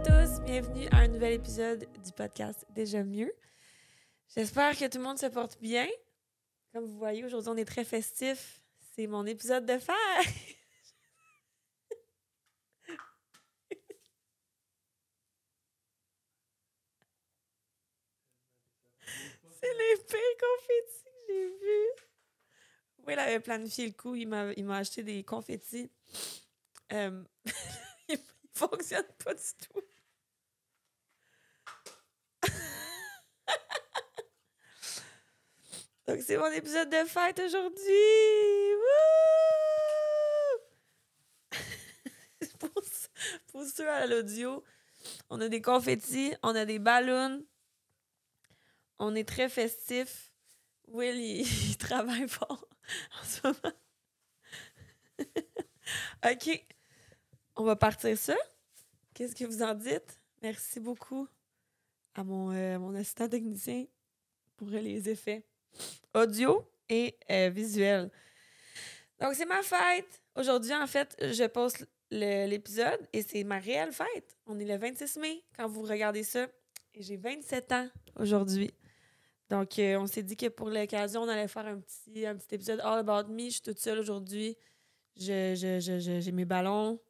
tous, bienvenue à un nouvel épisode du podcast Déjà mieux. J'espère que tout le monde se porte bien. Comme vous voyez, aujourd'hui, on est très festif. C'est mon épisode de fête. C'est les pires confettis que j'ai vus. Will avait planifié le coup. Il m'a acheté des confettis. Ils fonctionnent pas du tout. Donc, c'est mon épisode de fête aujourd'hui. Wouh! pour ceux à l'audio, on a des confettis, on a des ballons. On est très festif. Will, il travaille fort en ce moment. OK. On va partir ça. Qu'est-ce que vous en dites? Merci beaucoup à mon assistant technicien pour les effets audio et visuels. Donc, c'est ma fête. Aujourd'hui, en fait, je poste l'épisode et c'est ma réelle fête. On est le 26 mai quand vous regardez ça. Et j'ai 27 ans aujourd'hui. Donc, on s'est dit que pour l'occasion, on allait faire un petit épisode All About Me. Je suis toute seule aujourd'hui. J'ai mes ballons.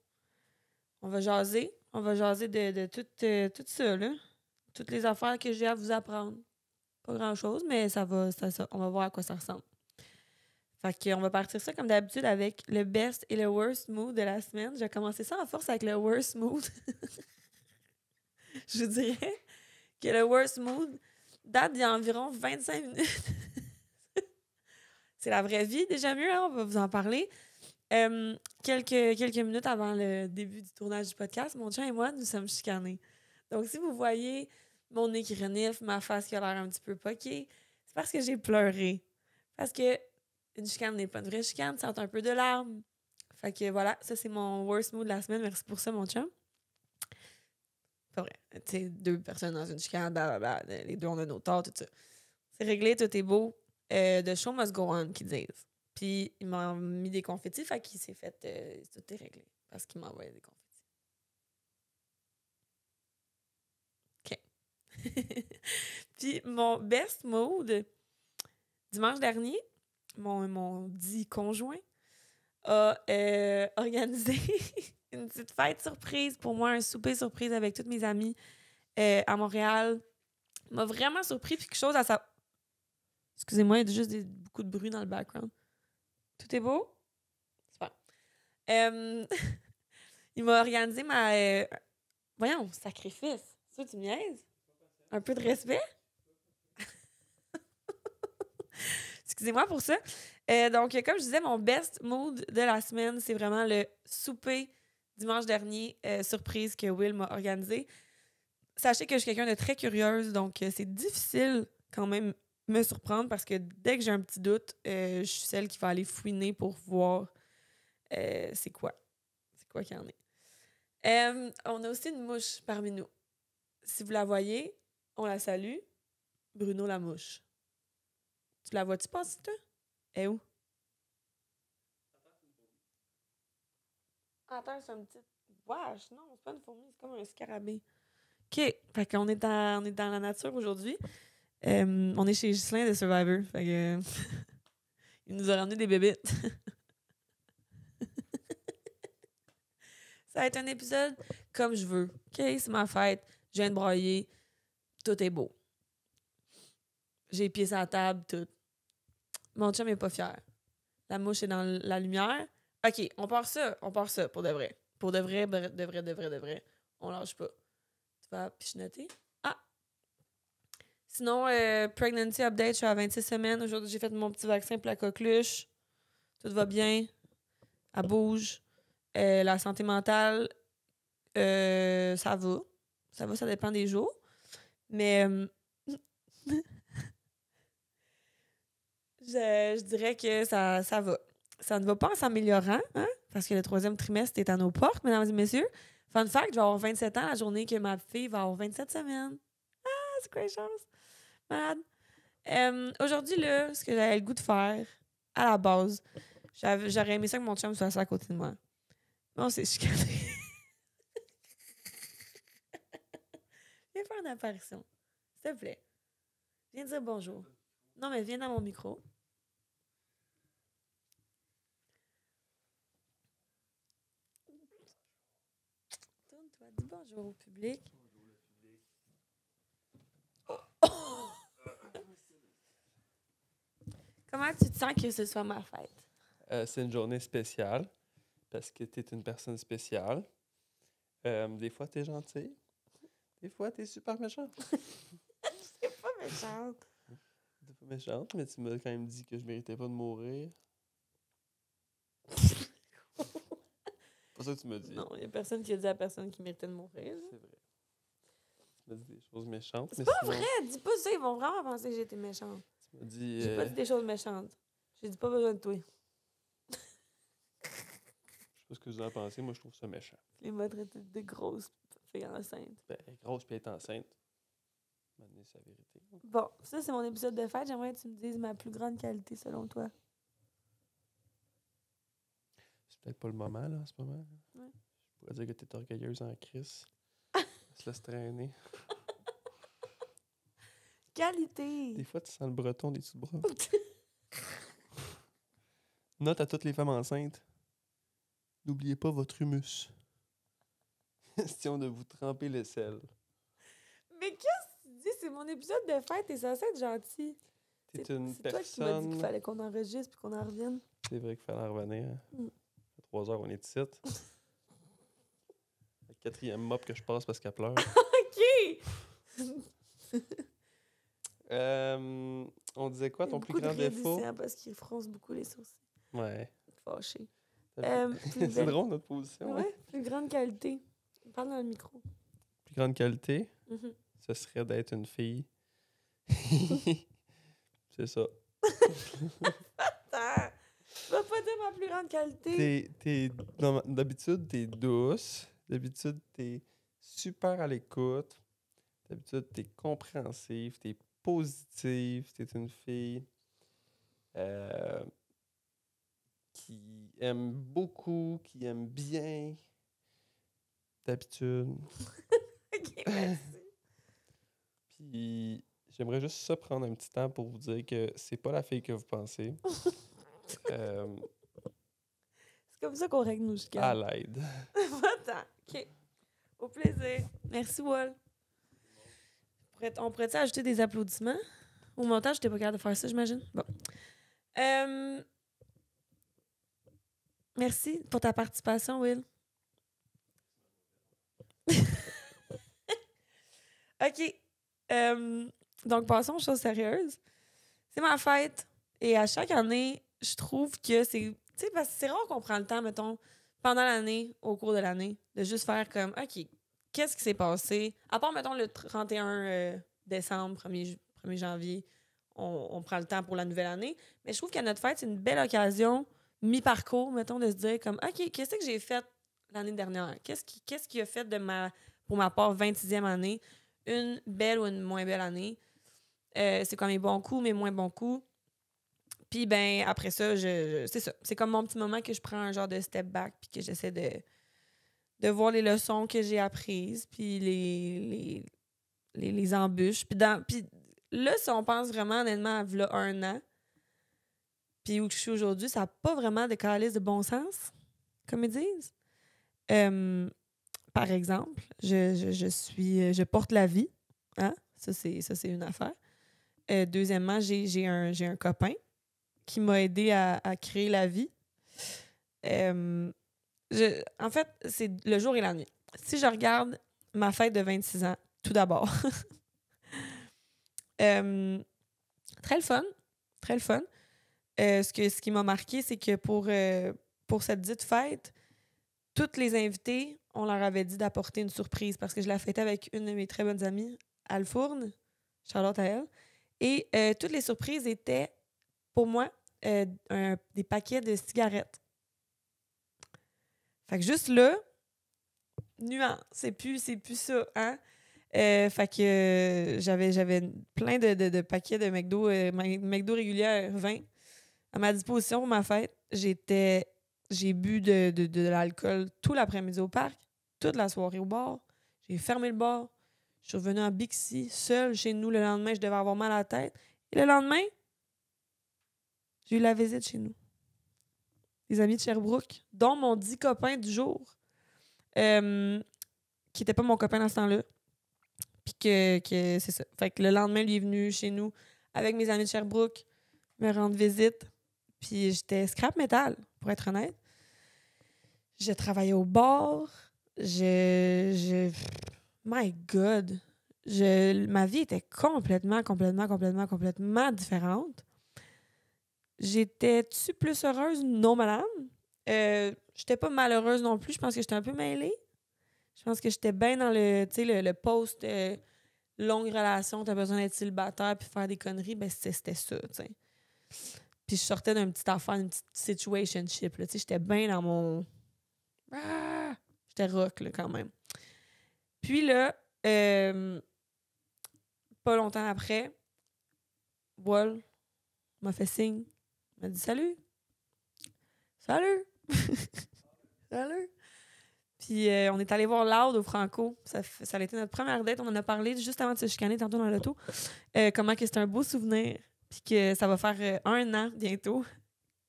On va jaser. On va jaser de tout ça, là. Toutes les affaires que j'ai à vous apprendre. Pas grand-chose, mais ça va. On va voir à quoi ça ressemble. Fait qu'on va partir ça comme d'habitude avec le best et le worst mood de la semaine. J'ai commencé ça en force avec le worst mood. Je vous dirais que le worst mood date d'il y a environ 25 minutes. C'est la vraie vie, déjà mieux, hein? On va vous en parler. Quelques minutes avant le début du tournage du podcast, mon chum et moi, nous sommes chicanés. Donc, si vous voyez mon nez qui renifle, ma face qui a l'air un petit peu poquée, c'est parce que j'ai pleuré. Parce que une chicane n'est pas une vraie chicane, ça sent un peu de larmes. Fait que voilà, ça c'est mon worst mood de la semaine. Merci pour ça, mon chum. Pas vrai. Tu sais, deux personnes dans une chicane, blablabla, les deux on a nos torts, tout ça. C'est réglé, tout est beau. The show must go on, qu'ils disent. Puis, il m'a mis des confettis, fait qu'il s'est fait... tout est réglé, parce qu'il m'a envoyé des confettis. OK. Puis, mon best mood, dimanche dernier, mon dit conjoint a organisé une petite fête surprise pour moi, un souper surprise avec toutes mes amies à Montréal. Il m'a vraiment surpris, puis quelque chose à sa... Excusez-moi, il y a juste beaucoup de bruit dans le background. Tout est beau? Super. Il m'a organisé ma... Voyons, sacrifice. Ça, tu me niaises? Un peu de respect? Excusez-moi pour ça. Donc, comme je disais, mon best mood de la semaine, c'est vraiment le souper dimanche dernier, surprise que Will m'a organisé. Sachez que je suis quelqu'un de très curieuse, donc c'est difficile quand même me surprendre parce que dès que j'ai un petit doute, je suis celle qui va aller fouiner pour voir c'est quoi qu'il y en est. On a aussi une mouche parmi nous. Si vous la voyez, on la salue. Bruno la mouche. Tu la vois-tu passer, toi? Elle est où? Attends, c'est une petite vache. Non, c'est pas une fourmi, c'est comme un scarabée. OK. Fait qu'on est dans la nature aujourd'hui. On est chez Ghislain de Survivor. Fait que... il nous a ramené des bébites. Ça va être un épisode comme je veux. OK, c'est ma fête. Je viens de broyer. Tout est beau. J'ai les pieds sur la table, tout. Mon chum est pas fier. La mouche est dans la lumière. OK, on part ça pour de vrai. Pour de vrai, de vrai. On lâche pas. Tu vas pichenoter? Ah! Sinon, pregnancy update, je suis à 26 semaines. Aujourd'hui, j'ai fait mon petit vaccin pour la coqueluche. Tout va bien. Elle bouge. La santé mentale, ça va. Ça va, ça dépend des jours. Mais je dirais que ça va. Ça ne va pas en s'améliorant, hein? Parce que le 3e trimestre est à nos portes, mesdames et messieurs. Fun fact, je vais avoir 27 ans la journée que ma fille va avoir 27 semaines. Ah, c'est quoi les chances? Malade. Aujourd'hui, là, ce que j'avais le goût de faire, à la base, j'aurais aimé ça que mon chum soit assis à côté de moi. Bon, c'est chicané. faire une apparition. S'il te plaît. Viens dire bonjour. Non, mais viens dans mon micro. Tourne-toi, dis bonjour au public. Comment tu te sens que ce soit ma fête? C'est une journée spéciale parce que tu es une personne spéciale. Des fois, tu es gentil. Des fois, tu es super méchant. C'est pas méchante. T'es pas méchante, mais tu m'as quand même dit que je méritais pas de mourir. C'est pas ça que tu m'as dit. Non, il n'y a personne qui a dit à personne qui méritait de mourir. C'est vrai. Tu m'as dit des choses méchantes. C'est mais pas sinon, vrai, dis pas ça, ils vont vraiment penser que j'étais méchante. Tu m'as dit. J'ai pas dit des choses méchantes. J'ai dit pas besoin de toi. Je sais pas ce que vous en pensez. Moi, je trouve ça méchant. Les m'a traité de grosse fille enceinte. Ben, grosse puis être enceinte. Maintenant, c'est la vérité. Bon, ça, c'est mon épisode de fête. J'aimerais que tu me dises ma plus grande qualité selon toi. C'est peut-être pas le moment, là, en ce moment. Ouais. Je pourrais dire que t'es orgueilleuse en crise. Se laisse traîner. Qualité! Des fois, tu sens le breton des dessous de bras. Note à toutes les femmes enceintes. N'oubliez pas votre humus. Question de vous tremper le sel. Mais qu'est-ce que tu dis? C'est mon épisode de fête et ça, c'est être gentil. T'es une C'est toi qui m'as dit personne... qu'il fallait qu'on enregistre puis qu'on en revienne. C'est vrai qu'il fallait en revenir. Mm. Ça fait 3 heures, on est ici. La 4e mop que je passe parce qu'elle pleure. OK! On disait quoi, ton plus Beaucoup de grand défaut? rédicents parce qu'il fronce beaucoup les sourcils. Ouais. Fâché. C'est belle- drôle, notre position. hein? Ouais, plus grande qualité. Parle dans le micro. Plus grande qualité, Mhm. ce serait d'être une fille. C'est ça. Attends! Tu vas pas dire ma plus grande qualité? D'habitude, t'es douce. D'habitude, t'es super à l'écoute. D'habitude, t'es compréhensive. T'es positive. T'es une fille qui aime beaucoup, qui aime bien. D'habitude. OK, merci. Puis, j'aimerais juste ça prendre un petit temps pour vous dire que c'est pas la fille que vous pensez. C'est comme ça qu'on règle nos À chicanes. l'aide. Attends. OK. Au plaisir. Merci, Wall. On pourrait-tu ajouter des applaudissements? Au montage, j'étais pas capable de faire ça, j'imagine. Bon. Merci pour ta participation, Will. OK. Donc, passons aux choses sérieuses. C'est ma fête. Et à chaque année, je trouve que c'est... Tu sais, parce que c'est rare qu'on prend le temps, mettons, pendant l'année, au cours de l'année, de juste faire comme, OK, qu'est-ce qui s'est passé? À part, mettons, le 31 décembre, 1er janvier, on prend le temps pour la nouvelle année. Mais je trouve qu'à notre fête, c'est une belle occasion, mi-parcours, mettons, de se dire comme, OK, qu'est-ce que j'ai fait l'année dernière? Qu'est-ce qui a fait pour ma part 26e année? Une belle ou une moins belle année? C'est comme mes bons coups, mes moins bons coups. Puis, ben après ça, c'est ça. C'est comme mon petit moment que je prends un genre de step back puis que j'essaie de voir les leçons que j'ai apprises puis les embûches. Puis là, si on pense vraiment honnêtement à v'là 1 an, puis où je suis aujourd'hui, ça n'a pas vraiment de calice de bon sens, comme ils disent. Par exemple, je porte la vie. Hein? Ça, c'est une affaire. Deuxièmement, j'ai un copain qui m'a aidé à créer la vie. En fait, c'est le jour et la nuit. Si je regarde ma fête de 26 ans, tout d'abord, très le fun. Très le fun. Ce qui m'a marqué, c'est que pour cette dite fête, toutes les invités, on leur avait dit d'apporter une surprise parce que je la fêtais avec une de mes très bonnes amies, Alfourne. Charlotte à elle. Et toutes les surprises étaient, pour moi, des paquets de cigarettes. Fait que juste là, nuance, c'est plus ça, hein? Fait que j'avais plein de paquets de McDo, McDo régulière 20 à ma disposition pour ma fête. J'ai bu de l'alcool tout l'après-midi au parc, toute la soirée au bar. J'ai fermé le bar. Je suis revenue en Bixi, seule, chez nous. Le lendemain, je devais avoir mal à la tête. Et le lendemain, j'ai eu la visite chez nous. Des amis de Sherbrooke, dont mon dit copain du jour, qui n'était pas mon copain dans ce temps-là. Puis que c'est ça. Fait que le lendemain, lui est venu chez nous avec mes amis de Sherbrooke, me rendre visite. Puis j'étais scrap metal, pour être honnête. Je travaillais au bar. My God! Ma vie était complètement différente. J'étais-tu plus heureuse? Non, madame. J'étais pas malheureuse non plus. Je pense que j'étais un peu mêlée. Je pense que j'étais bien dans le post longue relation, t'as besoin d'être célibataire puis faire des conneries. Ben, c'était ça, tu sais. Puis je sortais d'une petite affaire, une petite situationship, là. Tu sais, j'étais bien dans mon... Ah! J'étais rock, là, quand même. Puis là, pas longtemps après, Wall m'a fait signe. Il m'a dit « Salut! » « Salut! » Salut! Puis on est allé voir Loud au Franco. Ça a été notre première date. On en a parlé juste avant de se chicaner tantôt dans l'auto. Comment que c'est un beau souvenir. Puis que ça va faire 1 an bientôt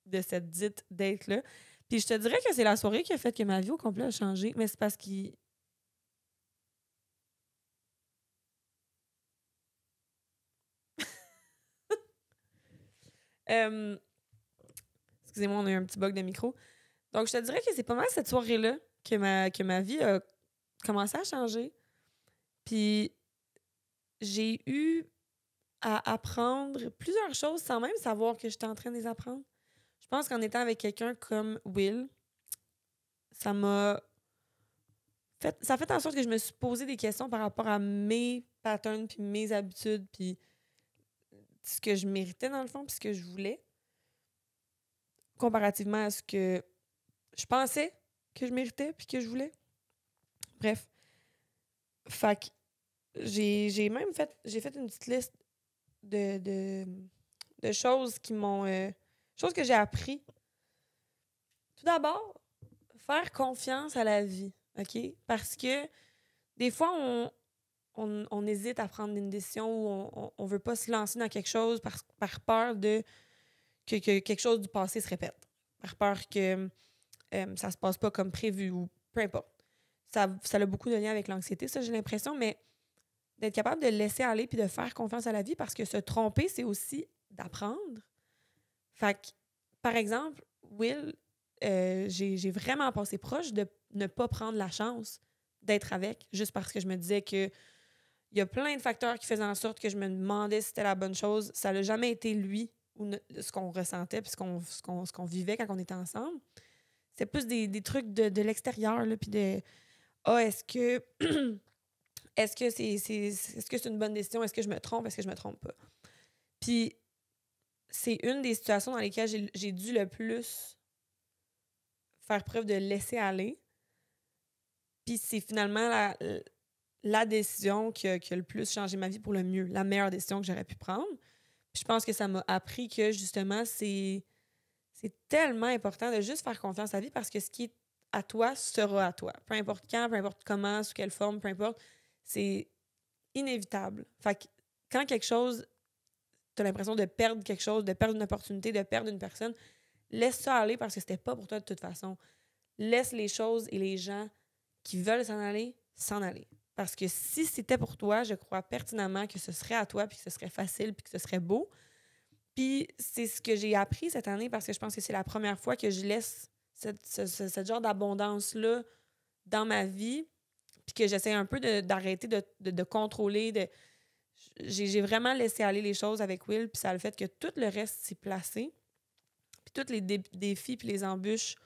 de cette dite date-là. Puis je te dirais que c'est la soirée qui a fait que ma vie au complet a changé. Mais c'est parce qu'il... Excusez-moi, on a eu un petit bug de micro. Donc, je te dirais que c'est pas mal cette soirée-là que ma vie a commencé à changer. Puis, j'ai eu à apprendre plusieurs choses sans même savoir que j'étais en train de les apprendre. Je pense qu'en étant avec quelqu'un comme Will, ça a fait en sorte que je me suis posé des questions par rapport à mes patterns, puis mes habitudes, puis ce que je méritais dans le fond, puis ce que je voulais, comparativement à ce que je pensais que je méritais, puis que je voulais. Bref. Fait que j'ai fait une petite liste de choses qui m'ont... choses que j'ai appris. Tout d'abord, faire confiance à la vie, OK? Parce que des fois, on hésite à prendre une décision ou on veut pas se lancer dans quelque chose par peur que quelque chose du passé se répète. Par peur que ça se passe pas comme prévu ou peu importe. Ça a beaucoup de lien avec l'anxiété, ça, j'ai l'impression, mais d'être capable de laisser aller puis de faire confiance à la vie parce que se tromper, c'est aussi d'apprendre. Fait que, par exemple, Will, j'ai vraiment passé proche de ne pas prendre la chance d'être avec, juste parce que je me disais que il y a plein de facteurs qui faisaient en sorte que je me demandais si c'était la bonne chose. Ça n'a jamais été lui ou ce qu'on ressentait puis ce qu'on vivait quand on était ensemble. C'était plus des trucs de l'extérieur, là, puis de « Ah, est-ce que c'est une bonne décision? Est-ce que je me trompe? Est-ce que je me trompe pas? » Puis c'est une des situations dans lesquelles j'ai dû le plus faire preuve de laisser aller. Puis c'est finalement la décision qui a le plus changé ma vie pour le mieux, la meilleure décision que j'aurais pu prendre. Puis je pense que ça m'a appris que, justement, c'est tellement important de juste faire confiance à la vie parce que ce qui est à toi sera à toi. Peu importe quand, peu importe comment, sous quelle forme, peu importe, c'est inévitable. Fait que quand quelque chose, t'as l'impression de perdre quelque chose, de perdre une opportunité, de perdre une personne, laisse ça aller parce que c'était pas pour toi de toute façon. Laisse les choses et les gens qui veulent s'en aller. Parce que si c'était pour toi, je crois pertinemment que ce serait à toi, puis que ce serait facile, puis que ce serait beau. Puis c'est ce que j'ai appris cette année parce que je pense que c'est la première fois que je laisse ce genre d'abondance-là dans ma vie, puis que j'essaie un peu d'arrêter de contrôler. J'ai vraiment laissé aller les choses avec Will, puis ça a le fait que tout le reste s'est placé. Puis tous les défis puis les embûches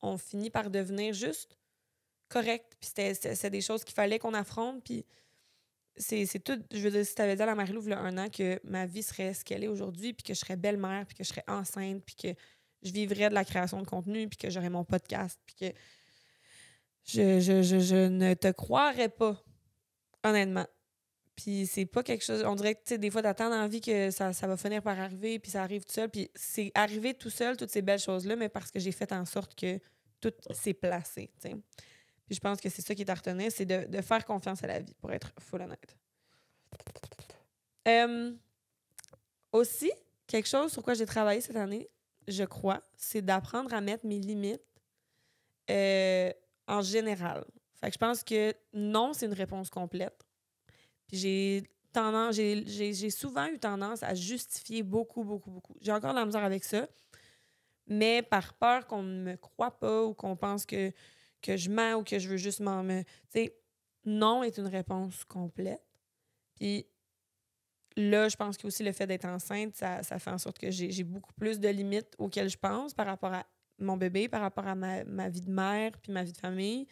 ont fini par devenir juste correct. Puis c'était des choses qu'il fallait qu'on affronte. Puis c'est tout. Je veux dire, si tu avais dit à la Marie-Lou, il y a 1 an, que ma vie serait ce qu'elle est aujourd'hui, puis que je serais belle-mère, puis que je serais enceinte, puis que je vivrais de la création de contenu, puis que j'aurais mon podcast, puis que je ne te croirais pas, honnêtement. Puis c'est pas quelque chose... On dirait que, tu sais, des fois, t'attends dans la vie que ça va finir par arriver, puis ça arrive tout seul. Puis c'est arrivé tout seul, toutes ces belles choses-là, mais parce que j'ai fait en sorte que tout s'est placé, tu sais. Puis je pense que c'est ça qui est à retenir, c'est de faire confiance à la vie, pour être full honnête. Aussi, quelque chose sur quoi j'ai travaillé cette année, je crois, c'est d'apprendre à mettre mes limites en général. Fait que je pense que non, c'est une réponse complète. Puis j'ai souvent eu tendance à justifier beaucoup, beaucoup, beaucoup. J'ai encore de la misère avec ça, mais par peur qu'on ne me croie pas ou qu'on pense que je mens ou que je veux juste Tu sais, non est une réponse complète. Puis là, je pense que aussi le fait d'être enceinte, ça fait en sorte que j'ai beaucoup plus de limites auxquelles je pense par rapport à mon bébé, par rapport à ma vie de mère, puis ma vie de famille.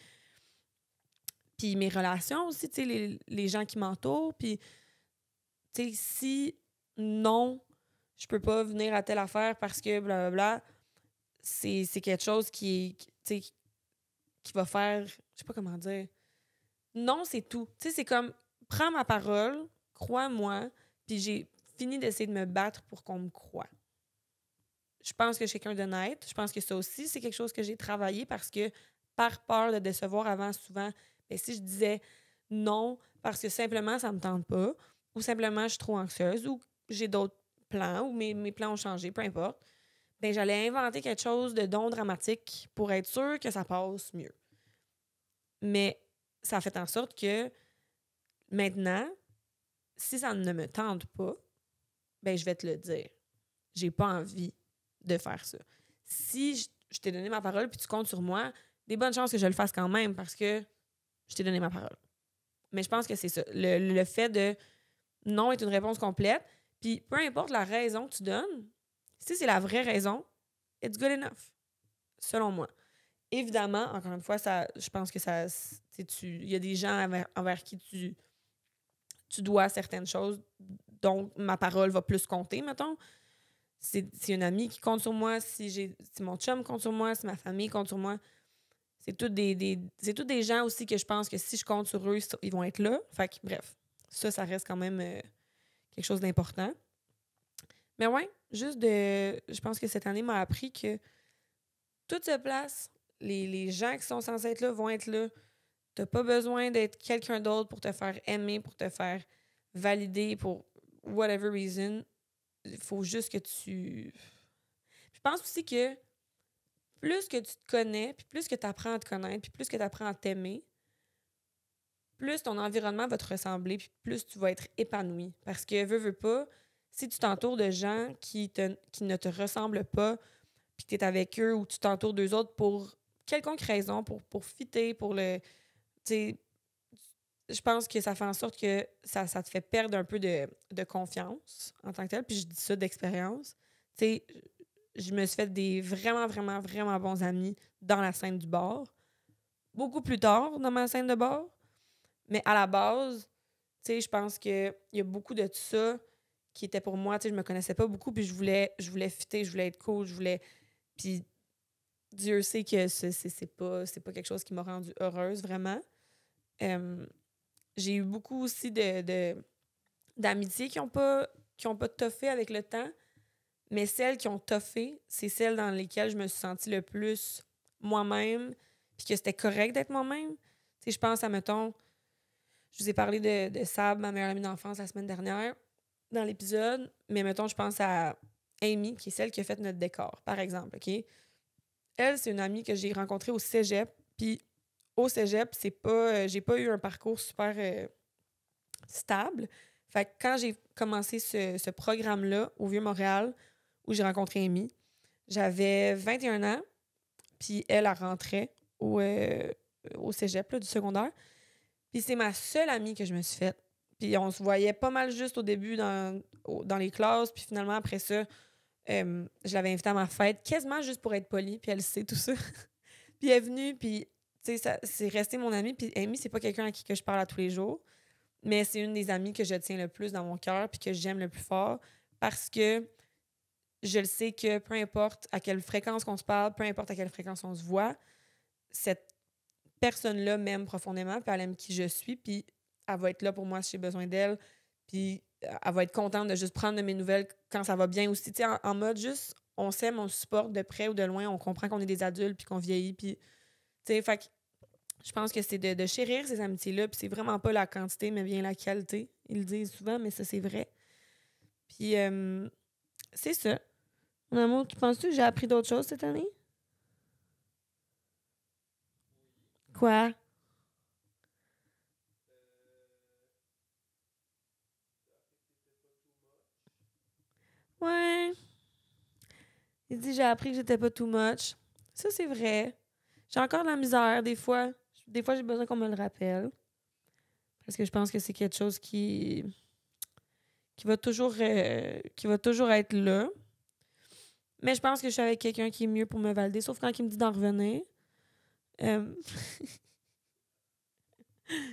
Puis mes relations aussi, tu sais, les gens qui m'entourent. Puis, tu sais, si non, je peux pas venir à telle affaire parce que blablabla, c'est quelque chose tu sais, qui va faire, je sais pas comment dire. Non, c'est tout. Tu sais, c'est comme, prends ma parole, crois-moi, puis j'ai fini d'essayer de me battre pour qu'on me croie. Je pense que je suis quelqu'un d'honnête. Je pense que ça aussi, c'est quelque chose que j'ai travaillé parce que, par peur de décevoir avant, souvent, bien, si je disais non parce que simplement ça me tente pas, ou simplement je suis trop anxieuse, ou j'ai d'autres plans, ou mes plans ont changé, peu importe, bien, j'allais inventer quelque chose de don dramatique pour être sûre que ça passe mieux. Mais ça a fait en sorte que maintenant, si ça ne me tente pas, ben je vais te le dire. J'ai pas envie de faire ça. Si je t'ai donné ma parole puis tu comptes sur moi, des bonnes chances que je le fasse quand même parce que je t'ai donné ma parole. Mais je pense que c'est ça. Le fait de non est une réponse complète. Puis peu importe la raison que tu donnes, si c'est la vraie raison, it's good enough. Selon moi. Évidemment, encore une fois, je pense que ça. Il y a des gens envers qui tu dois certaines choses, donc ma parole va plus compter, mettons. C'est une amie qui compte sur moi, si mon chum compte sur moi, si ma famille compte sur moi. C'est tous des gens aussi que je pense que si je compte sur eux, ils vont être là. Fait que, bref, ça reste quand même quelque chose d'important. Mais ouais, je pense que cette année m'a appris que tout se place. Les gens qui sont censés être là vont être là. T'as pas besoin d'être quelqu'un d'autre pour te faire aimer, pour te faire valider, pour whatever reason. Il faut juste que tu... Je pense aussi que plus que tu te connais, puis plus que tu apprends à te connaître, puis plus que tu apprends à t'aimer, plus ton environnement va te ressembler, puis plus tu vas être épanoui. Parce que, veux pas, si tu t'entoures de gens qui ne te ressemblent pas, puis que tu es avec eux, ou tu t'entoures d'eux autres pour quelconque raison, pour fitter, pour le... Tu sais, je pense que ça fait en sorte que ça te fait perdre un peu de confiance en tant que tel. Puis je dis ça d'expérience. Tu sais, je me suis fait des vraiment, vraiment, vraiment bons amis dans la scène du bar. Beaucoup plus tard dans ma scène de bar. Mais à la base, tu sais, je pense qu'il y a beaucoup de ça qui était pour moi. Tu sais, je me connaissais pas beaucoup, puis je voulais fitter, je voulais être cool, je voulais... Puis Dieu sait que c'est pas quelque chose qui m'a rendue heureuse, vraiment. J'ai eu beaucoup aussi d'amitiés qui ont pas toffé avec le temps, mais celles qui ont toffé, c'est celles dans lesquelles je me suis sentie le plus moi-même, puis que c'était correct d'être moi-même. Tu sais, je pense à, mettons, je vous ai parlé de Sab, ma meilleure amie d'enfance, la semaine dernière, dans l'épisode, mais mettons, je pense à Amy, qui est celle qui a fait notre décor, par exemple, OK? Elle, c'est une amie que j'ai rencontrée au cégep, puis au cégep, c'est pas, j'ai pas eu un parcours super stable. Fait que quand j'ai commencé ce programme-là au Vieux-Montréal, où j'ai rencontré Amy, j'avais 21 ans, puis elle rentrait au cégep là, du secondaire. Puis c'est ma seule amie que je me suis faite. Puis on se voyait pas mal juste au début dans les classes, puis finalement, après ça, je l'avais invitée à ma fête, quasiment juste pour être polie, puis elle sait tout ça. Puis elle est venue, puis tu sais, c'est resté mon amie. Puis Amy, c'est pas quelqu'un à qui que je parle à tous les jours, mais c'est une des amies que je tiens le plus dans mon cœur puis que j'aime le plus fort parce que je le sais que peu importe à quelle fréquence qu'on se parle, peu importe à quelle fréquence on se voit, cette personne-là m'aime profondément, puis elle aime qui je suis, puis elle va être là pour moi si j'ai besoin d'elle, puis elle va être contente de juste prendre de mes nouvelles quand ça va bien aussi, tu sais, en mode juste, on s'aime, on se supporte de près ou de loin, on comprend qu'on est des adultes, puis qu'on vieillit, puis, tu sais, fait que Je pense que c'est de chérir ces amitiés-là, puis c'est vraiment pas la quantité, mais bien la qualité. Ils le disent souvent, mais ça, c'est vrai. Puis, c'est ça. Mon amour, tu penses-tu que j'ai appris d'autres choses cette année? Quoi? Ouais. Il dit j'ai appris que j'étais pas too much. Ça, c'est vrai. J'ai encore de la misère des fois. Des fois, j'ai besoin qu'on me le rappelle. Parce que je pense que c'est quelque chose qui va toujours être là. Mais je pense que je suis avec quelqu'un qui est mieux pour me valider. Sauf quand il me dit d'en revenir. Euh,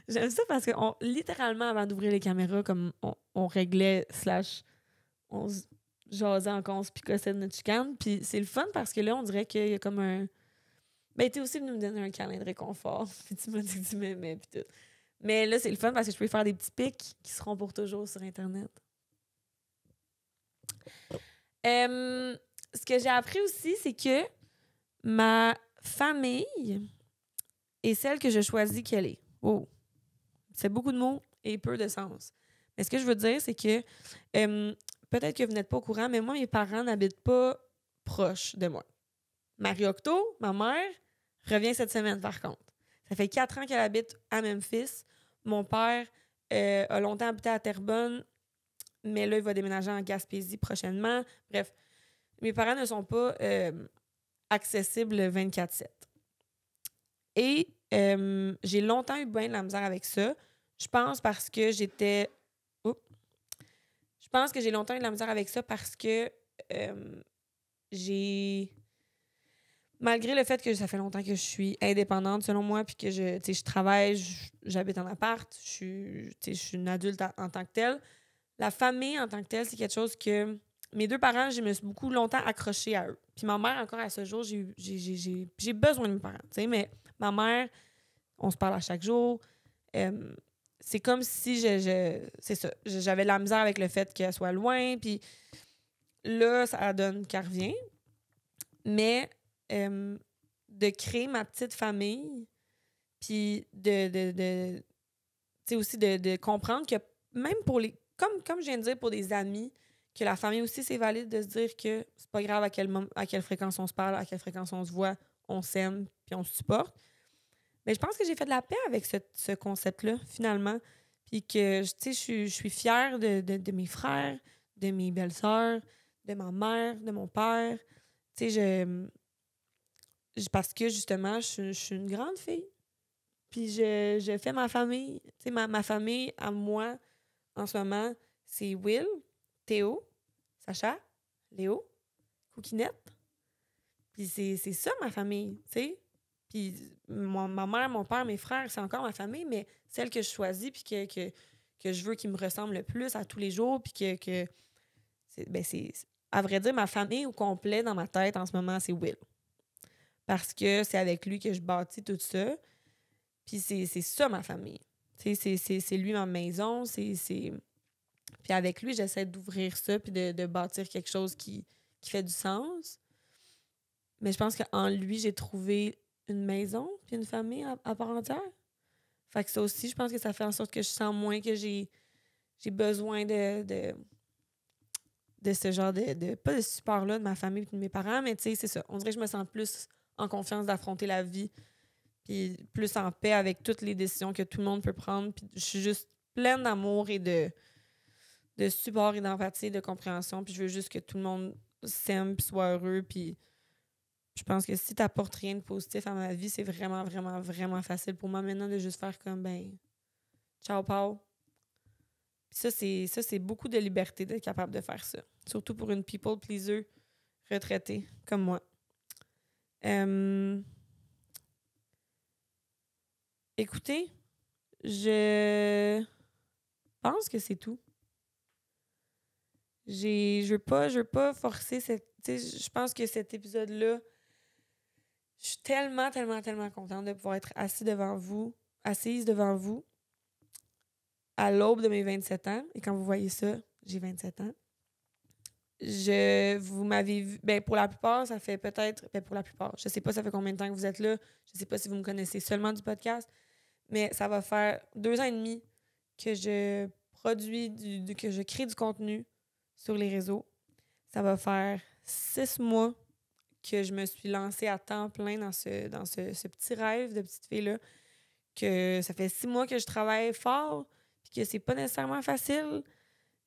J'aime ça parce que littéralement, avant d'ouvrir les caméras, comme on réglait / on se jasait encore, on se picossait de notre chicane. Puis c'est le fun parce que là, on dirait qu'il y a comme un... Ben, t'es aussi venu me donner un câlin de réconfort. Puis tu m'as dit que tu m'aimais, puis tout. Mais là, c'est le fun parce que je peux faire des petits pics qui seront pour toujours sur Internet. Ce que j'ai appris aussi, c'est que ma famille est celle que je choisis qu'elle est. Oh, c'est beaucoup de mots et peu de sens. Mais ce que je veux dire, c'est que peut-être que vous n'êtes pas au courant, mais moi, mes parents n'habitent pas proches de moi. Marie-Octo, ma mère, revient cette semaine, par contre. Ça fait 4 ans qu'elle habite à Memphis. Mon père a longtemps habité à Terrebonne, mais là, il va déménager en Gaspésie prochainement. Bref, mes parents ne sont pas accessibles 24/7. Et j'ai longtemps eu bien de la misère avec ça. Je pense parce que j'étais... Oups. Je pense que j'ai longtemps eu de la misère avec ça parce que j'ai... Malgré le fait que ça fait longtemps que je suis indépendante, selon moi, puis que je travaille, j'habite en appart, je suis une adulte en tant que telle, la famille en tant que telle, c'est quelque chose que... Mes 2 parents, je me suis beaucoup longtemps accrochée à eux. Puis ma mère, encore à ce jour, j'ai besoin de mes parents, tu sais, mais ma mère, on se parle à chaque jour. C'est comme si c'est ça. J'avais de la misère avec le fait qu'elle soit loin, puis là, ça donne qu'elle revient. Mais de créer ma petite famille, puis tu sais, aussi de comprendre que même pour les... Comme je viens de dire pour des amis, que la famille aussi, c'est valide de se dire que c'est pas grave à quelle fréquence on se parle, à quelle fréquence on se voit, on s'aime, puis on se supporte. Mais je pense que j'ai fait de la paix avec ce concept-là, finalement. Puis que, tu sais, je suis fière de mes frères, de mes belles-sœurs, de ma mère, de mon père. Tu sais, parce que, justement, je suis une grande fille. Puis je fais ma famille. Tu sais, ma famille, à moi, en ce moment, c'est Will, Théo, Sacha, Léo, Coquinette. Puis c'est ça, ma famille, tu sais. Puis ma mère, mon père, mes frères, c'est encore ma famille, mais celle que je choisis puis que je veux qu'ils me ressemble le plus à tous les jours, puis que c'est à vrai dire, ma famille au complet dans ma tête en ce moment, c'est Will. Parce que c'est avec lui que je bâtis tout ça. Puis c'est ça, ma famille. C'est lui, ma maison. Puis avec lui, j'essaie d'ouvrir ça puis de bâtir quelque chose qui fait du sens. Mais je pense qu'en lui, j'ai trouvé une maison puis une famille à part entière. Fait que ça aussi, je pense que ça fait en sorte que je sens moins que j'ai besoin de ce genre pas de support-là de ma famille et de mes parents, mais tu sais, c'est ça. On dirait que je me sens plus en confiance d'affronter la vie puis plus en paix avec toutes les décisions que tout le monde peut prendre. Puis je suis juste pleine d'amour et de support et d'empathie, de compréhension. Puis je veux juste que tout le monde s'aime puis soit heureux. Puis je pense que si t'apportes rien de positif à ma vie, c'est vraiment, vraiment, vraiment facile pour moi maintenant de juste faire comme, ben, ciao, pao. Puis ça, c'est beaucoup de liberté d'être capable de faire ça. Surtout pour une people pleaser retraitée comme moi. Écoutez, je pense que c'est tout. Je veux pas forcer je pense que cet épisode-là, je suis tellement, tellement, tellement contente de pouvoir être assise devant vous à l'aube de mes 27 ans. Et quand vous voyez ça, j'ai 27 ans. Vous m'avez vu... Ben, pour la plupart, ça fait peut-être... Ben, pour la plupart, je sais pas ça fait combien de temps que vous êtes là. Je sais pas si vous me connaissez seulement du podcast. Mais ça va faire 2 ans et demi que je produis, que je crée du contenu sur les réseaux. Ça va faire 6 mois que je me suis lancée à temps plein dans ce petit rêve de petite fille-là. Que ça fait 6 mois que je travaille fort, puis que c'est pas nécessairement facile,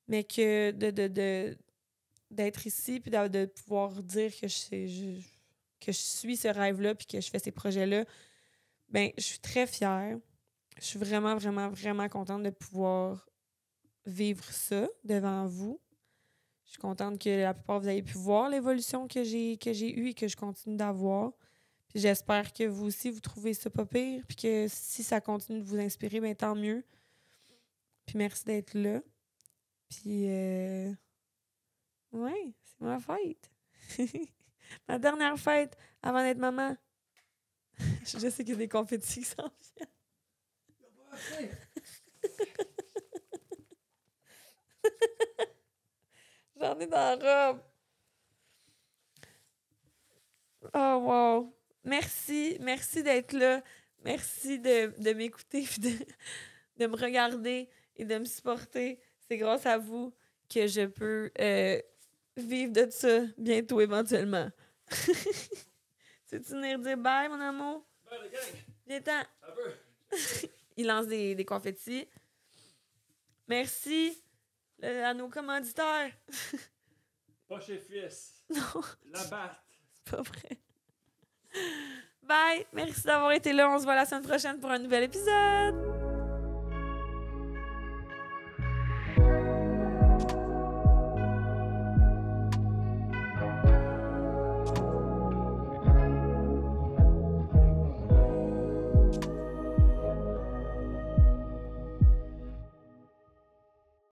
mais que d'être ici, puis de pouvoir dire que que je suis ce rêve-là, puis que je fais ces projets-là, ben je suis très fière. Je suis vraiment, vraiment, vraiment contente de pouvoir vivre ça devant vous. Je suis contente que la plupart vous avez pu voir l'évolution que j'ai eue et que je continue d'avoir. Puis j'espère que vous aussi, vous trouvez ça pas pire. Puis que si ça continue de vous inspirer, bien tant mieux. Puis merci d'être là. Puis, ouais, c'est ma fête. Ma dernière fête avant d'être maman. Je sais qu'il y a des confettis qui s'en viennent. J'en ai dans la robe. Oh, wow. Merci. Merci d'être là. Merci de m'écouter et de me regarder et de me supporter. C'est grâce à vous que je peux vivre de ça bientôt, éventuellement. Tu veux venir dire bye, mon amour? Bye, le gang! Viens-t'en. Un peu. Il lance des confettis. Merci à nos commanditaires. Pas chez Fils. Non, La batte. c'est pas vrai. Bye. Merci d'avoir été là. On se voit la semaine prochaine pour un nouvel épisode.